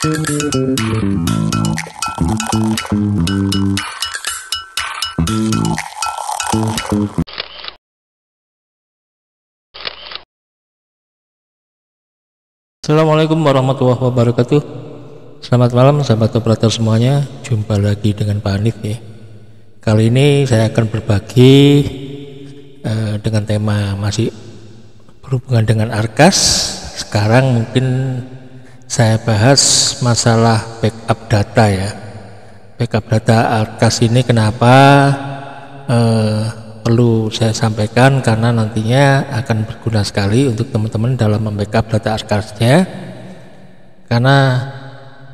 Assalamualaikum warahmatullahi wabarakatuh. Selamat malam sahabat operator semuanya. Jumpa lagi dengan Pak Hanif ya. Kali ini saya akan berbagi dengan tema masih berhubungan dengan Arkas. Sekarang mungkin saya bahas masalah backup data ya. Backup data Arkas ini kenapa perlu saya sampaikan, karena nantinya akan berguna sekali untuk teman-teman dalam membackup data Arkasnya. Karena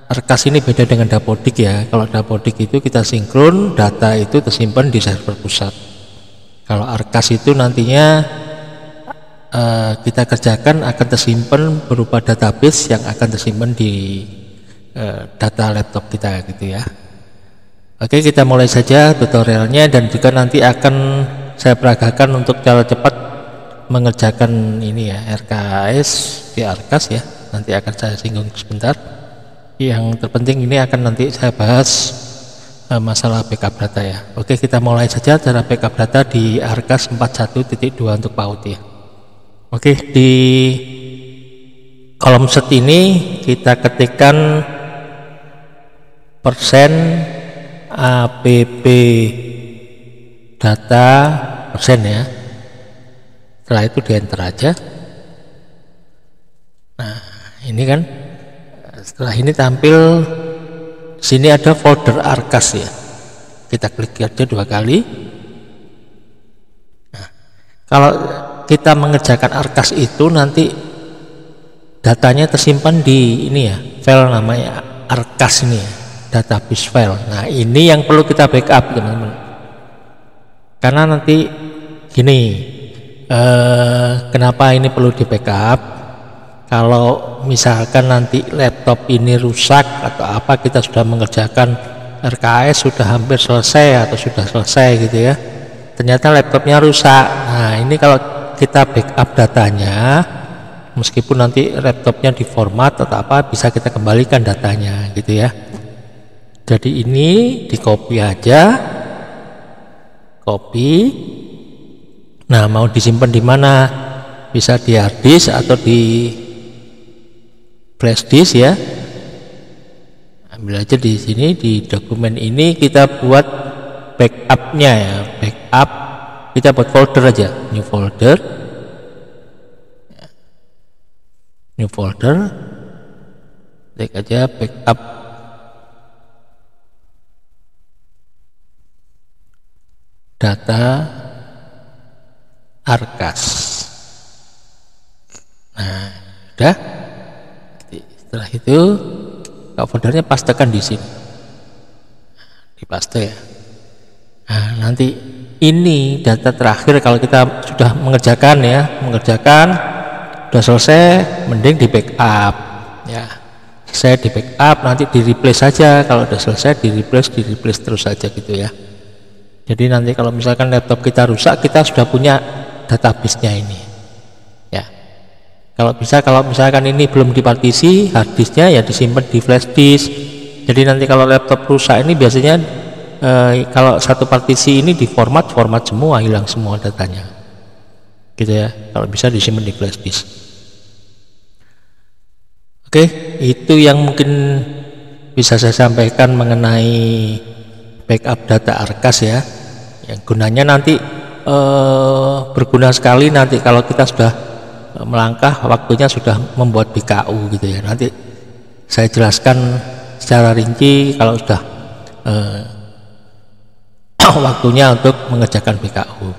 Arkas ini beda dengan Dapodik ya. Kalau Dapodik itu kita sinkron, data itu tersimpan di server pusat. Kalau Arkas itu nantinya kita kerjakan akan tersimpan berupa database yang akan tersimpan di data laptop kita gitu ya. Oke, kita mulai saja tutorialnya, dan juga nanti akan saya peragakan untuk cara cepat mengerjakan ini ya, RKS di Arkas ya. Nanti akan saya singgung sebentar. Yang terpenting ini akan nanti saya bahas masalah backup data ya. Oke, kita mulai saja cara backup data di Arkas 41.2 untuk PAUD ya. Oke, di kolom set ini kita ketikkan persen app data persen ya. Setelah itu di enter aja. Nah, ini kan setelah ini tampil sini ada folder Arkas ya. Kita klik aja 2 kali. Nah, kalau kita mengerjakan Arkas itu nanti datanya tersimpan di ini ya, file namanya Arkas ini ya, database file. Nah, ini yang perlu kita backup teman-teman. Karena nanti gini, kenapa ini perlu di backup? Kalau misalkan nanti laptop ini rusak atau apa, kita sudah mengerjakan RKS sudah hampir selesai atau sudah selesai gitu ya, ternyata laptopnya rusak. Nah, ini kalau kita backup datanya, meskipun nanti laptopnya diformat atau apa, bisa kita kembalikan datanya gitu ya. Jadi ini di copy aja, copy. Nah, mau disimpan di mana? Bisa di hard disk atau di flash disk ya. Ambil aja di sini, di dokumen ini kita buat backupnya ya. Backup kita buat folder aja, new folder, klik aja backup data Arkas. Nah, udah. Setelah itu foldernya pastekan di sini, dipaste ya. Nah, nanti ini data terakhir kalau kita sudah mengerjakan ya, sudah selesai, mending di backup ya. Saya di backup, nanti di replace saja. Kalau sudah selesai di replace terus saja gitu ya. Jadi nanti kalau misalkan laptop kita rusak, kita sudah punya database-nya ini ya. Kalau bisa, kalau misalkan ini belum dipartisi hard disknya ya disimpan di flash disk. Jadi nanti kalau laptop rusak ini biasanya kalau satu partisi ini diformat semua, hilang semua datanya gitu ya. Kalau bisa disimpan di flash disk. Oke, itu yang mungkin bisa saya sampaikan mengenai backup data Arkas ya, yang gunanya nanti berguna sekali nanti kalau kita sudah melangkah, waktunya sudah membuat BKU gitu ya. Nanti saya jelaskan secara rinci kalau sudah waktunya untuk mengerjakan BKU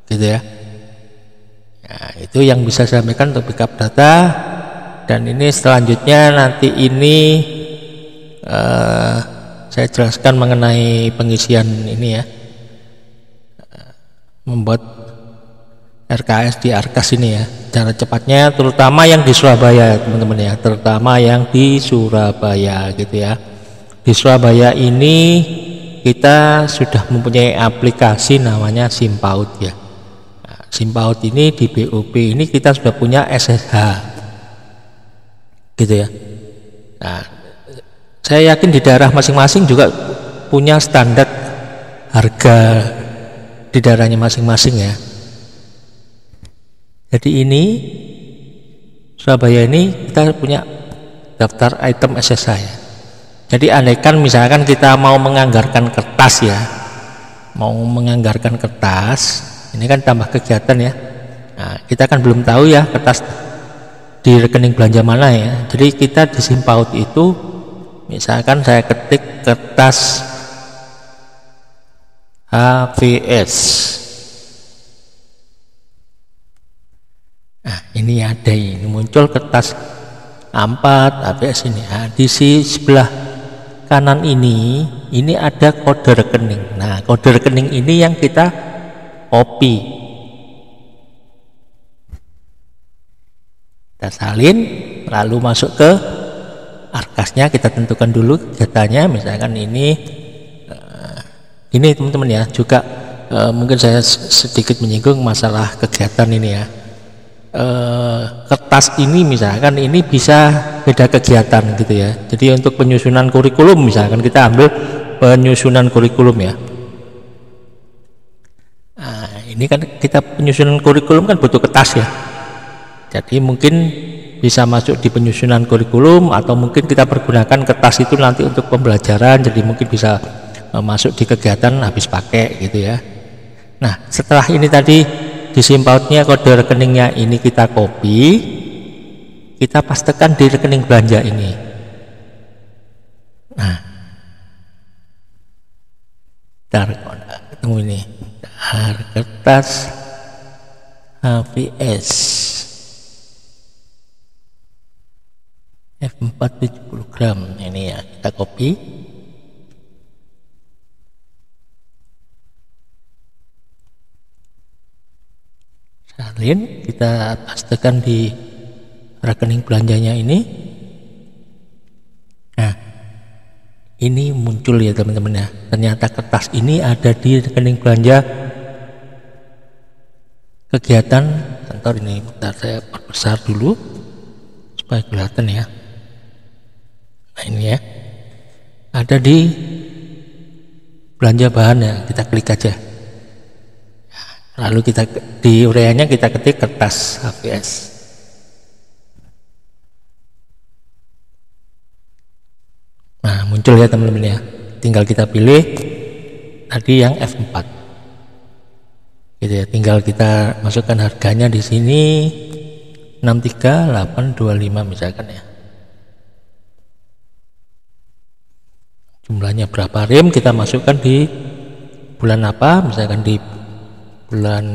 gitu ya. Nah, itu yang bisa saya sampaikan untuk backup data. Dan ini selanjutnya nanti ini saya jelaskan mengenai pengisian ini ya, membuat RKS di Arkas ini ya, cara cepatnya, terutama yang di Surabaya teman-teman ya, terutama yang di Surabaya gitu ya. Di Surabaya ini kita sudah mempunyai aplikasi namanya SimPAUD ya. Nah, SimPAUD ini di BOP ini kita sudah punya SSH gitu ya. Nah, saya yakin di daerah masing-masing juga punya standar harga di daerahnya masing-masing ya. Jadi ini Surabaya ini kita punya daftar item SSA ya. Jadi andaikan misalkan kita mau menganggarkan kertas ya, ini kan tambah kegiatan ya. Nah, kita kan belum tahu ya kertas di rekening belanja mana ya. Jadi kita di SIMPAUD itu misalkan saya ketik kertas HVS. Nah, ini ada, ini muncul kertas A4 HVS ini. Nah, di sebelah kanan ini ada kode rekening. Nah, kode rekening ini yang kita copy, kita salin, lalu masuk ke arkasnya. Kita tentukan dulu kegiatannya, misalkan ini teman-teman ya. Juga mungkin saya sedikit menyinggung masalah kegiatan ini ya. Kertas ini misalkan ini bisa beda kegiatan gitu ya. Jadi untuk penyusunan kurikulum misalkan kita ambil penyusunan kurikulum ya. Nah, ini kan kita penyusunan kurikulum kan butuh kertas ya. Jadi mungkin bisa masuk di penyusunan kurikulum, atau mungkin kita pergunakan kertas itu nanti untuk pembelajaran, jadi mungkin bisa masuk di kegiatan habis pakai gitu ya. Nah, setelah ini tadi di SIMPAUD-nya kode rekeningnya ini kita copy, kita pastekan di rekening belanja ini. Nah, ketemu ini kertas HVS F4 70 gram ini ya, kita copy. Salin, kita pastekan di rekening belanjanya ini. Nah, ini muncul ya teman-teman ya, ternyata kertas ini ada di rekening belanja kegiatan kantor ini. Bentar, saya perbesar dulu supaya kelihatan ya. Nah, ini ya, ada di belanja bahan ya, kita klik aja. Lalu kita di ureanya kita ketik kertas HVS. Nah, muncul ya teman-teman ya. Tinggal kita pilih tadi yang F4. Gitu ya, tinggal kita masukkan harganya di sini 63825 misalkan ya. Jumlahnya berapa rim kita masukkan di bulan apa, misalkan di bulan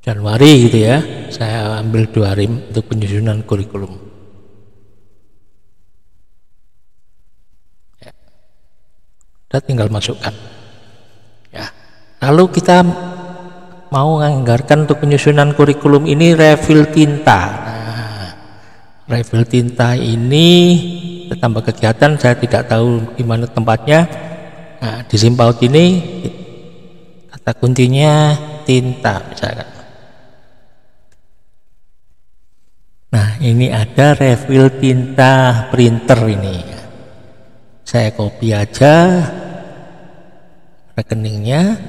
Januari gitu ya. Saya ambil 2 rim untuk penyusunan kurikulum ya. Dan tinggal masukkan ya. Lalu kita mau menganggarkan untuk penyusunan kurikulum ini refill tinta. Nah, refill tinta ini tambah kegiatan, saya tidak tahu di mana tempatnya. Nah, di SIMPAUD ini kata kuncinya tinta misalkan. Nah, ini ada refill tinta printer ini. Saya copy aja rekeningnya,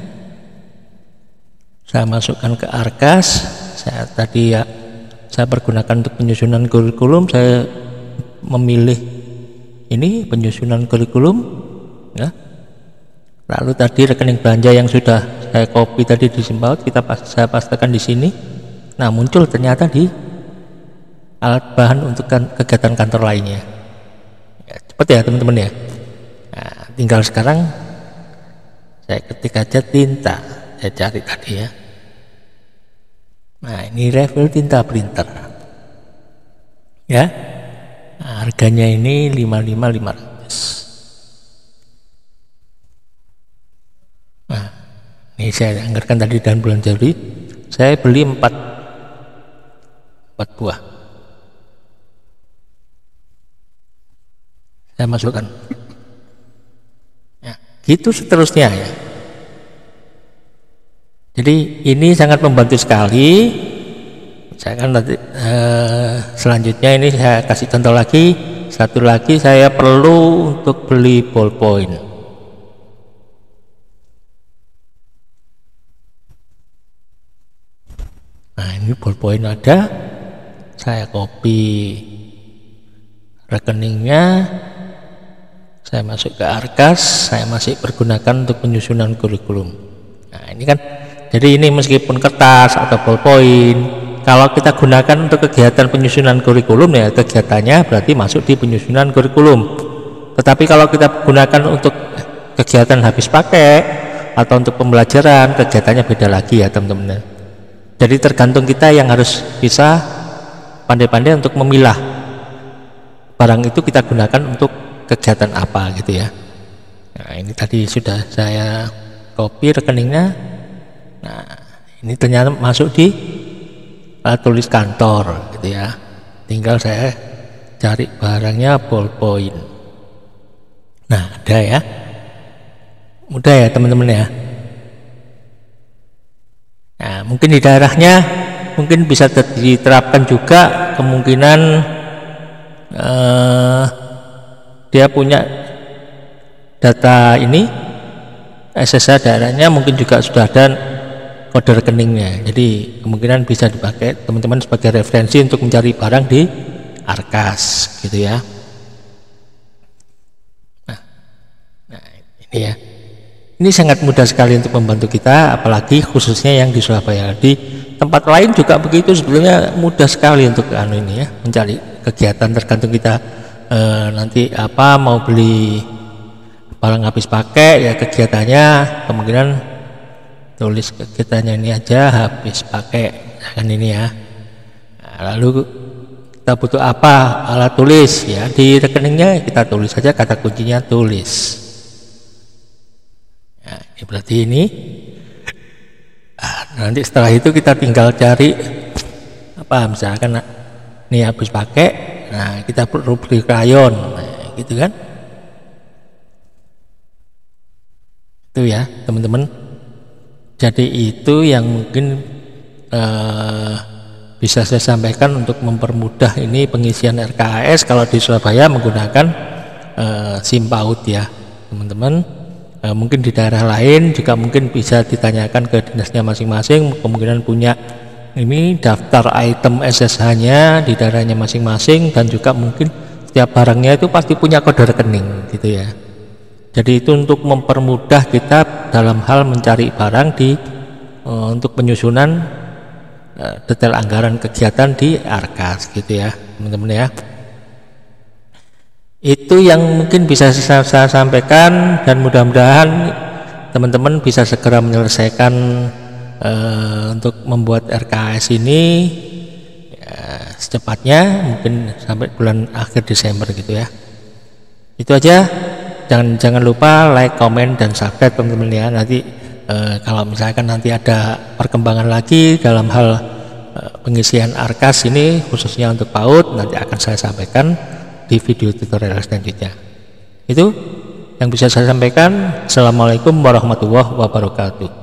saya masukkan ke arkas. Saya tadi ya, saya pergunakan untuk penyusunan kurikulum, saya memilih ini penyusunan kurikulum ya. Lalu tadi rekening belanja yang sudah saya copy tadi di SIMPAUD saya pastekan di sini. Nah, muncul ternyata di alat bahan untuk kegiatan kantor lainnya ya. Cepat ya teman-teman ya. Nah, tinggal sekarang saya ketik aja tinta, saya cari tadi ya. Nah, ini refill tinta printer ya. Nah, harganya ini 55.500. Nah, ini saya anggarkan tadi dan bulan Januari saya beli 4 buah. Saya masukkan ya, gitu seterusnya ya. Jadi ini sangat membantu sekali. Saya kan nanti selanjutnya ini saya kasih contoh lagi satu lagi saya perlu untuk beli ballpoint. Nah, ini ballpoint ada, saya copy rekeningnya, saya masuk ke Arkas, saya masih pergunakan untuk penyusunan kurikulum. Nah, ini kan, jadi ini meskipun kertas atau ballpoint, kalau kita gunakan untuk kegiatan penyusunan kurikulum ya kegiatannya berarti masuk di penyusunan kurikulum. Tetapi kalau kita gunakan untuk kegiatan habis pakai atau untuk pembelajaran, kegiatannya beda lagi ya teman-teman. Jadi tergantung kita yang harus bisa pandai-pandai untuk memilah barang itu kita gunakan untuk kegiatan apa gitu ya. Nah, ini tadi sudah saya copy rekeningnya. Nah, ini ternyata masuk di tulis kantor gitu ya, tinggal saya cari barangnya ballpoint. Nah, ada ya, mudah ya teman-teman ya. Nah, mungkin di daerahnya mungkin bisa diterapkan juga kemungkinan dia punya data ini SSH daerahnya, mungkin juga sudah ada kode rekeningnya, jadi kemungkinan bisa dipakai teman-teman sebagai referensi untuk mencari barang di Arkas gitu ya. Nah ini ya, ini sangat mudah sekali untuk membantu kita, apalagi khususnya yang di Surabaya. Di tempat lain juga begitu, sebetulnya mudah sekali untuk ini ya, mencari kegiatan, tergantung kita nanti apa mau beli barang habis pakai ya, kegiatannya kemungkinan tulis kegiatannya ini aja, habis pakai kan ini ya. Nah, lalu kita butuh apa, alat tulis ya, di rekeningnya kita tulis saja kata kuncinya tulis. Nah, ini berarti ini. Nanti setelah itu kita tinggal cari apa, misalkan ini habis pakai, nah kita perlu beli krayon, nah, gitu kan. Itu ya teman-teman. Jadi itu yang mungkin bisa saya sampaikan untuk mempermudah ini pengisian RKAS kalau di Surabaya menggunakan SIM PAUD ya teman-teman. Mungkin di daerah lain juga mungkin bisa ditanyakan ke dinasnya masing-masing, kemungkinan punya ini daftar item SSH-nya di daerahnya masing-masing, dan juga mungkin setiap barangnya itu pasti punya kode rekening gitu ya. Jadi itu untuk mempermudah kita dalam hal mencari barang di untuk penyusunan detail anggaran kegiatan di Arkas gitu ya teman-teman ya. Itu yang mungkin bisa saya sampaikan, dan mudah-mudahan teman-teman bisa segera menyelesaikan untuk membuat RKAS ini ya, secepatnya, mungkin sampai bulan akhir Desember gitu ya. Itu aja. Jangan lupa like, komen, dan subscribe teman-teman ya. Nanti kalau misalkan nanti ada perkembangan lagi dalam hal pengisian Arkas ini khususnya untuk PAUD, nanti akan saya sampaikan di video tutorial selanjutnya. Itu yang bisa saya sampaikan. Assalamualaikum warahmatullahi wabarakatuh.